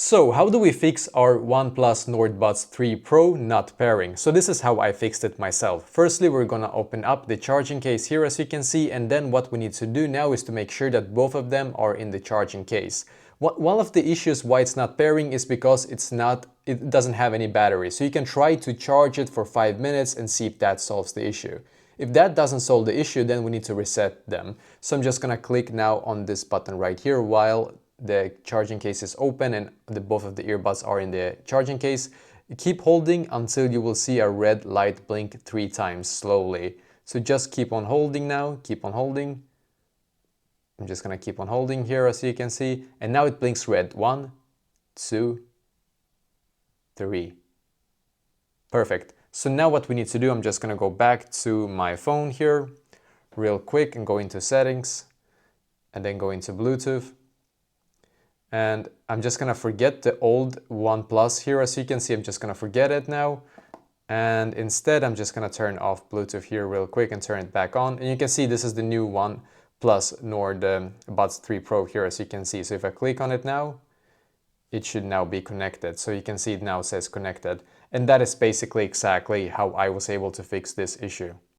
So how do we fix our OnePlus Nord Buds 3 Pro not pairing? So this is how I fixed it myself. Firstly, we're gonna open up the charging case here as you can see, and then what we need to do now is to make sure that both of them are in the charging case. One of the issues why it's not pairing is because it doesn't have any battery. So you can try to charge it for 5 minutes and see if that solves the issue. If that doesn't solve the issue, then we need to reset them. So I'm just gonna click now on this button right here while the charging case is open and both of the earbuds are in the charging case. Keep holding until you will see a red light blink 3 times slowly. So just keep on holding now, keep on holding. I'm just gonna keep on holding here as you can see, and now it blinks red. 1, 2, 3. Perfect. So now what we need to do, I'm just gonna go back to my phone here real quick and go into settings and then go into Bluetooth. And I'm just gonna forget the old OnePlus here. As you can see, I'm just gonna forget it now. And instead, I'm just gonna turn off Bluetooth here real quick and turn it back on. And you can see this is the new OnePlus Nord Buds 3 Pro here, as you can see. So if I click on it now, it should now be connected. So you can see it now says connected. And that is basically exactly how I was able to fix this issue.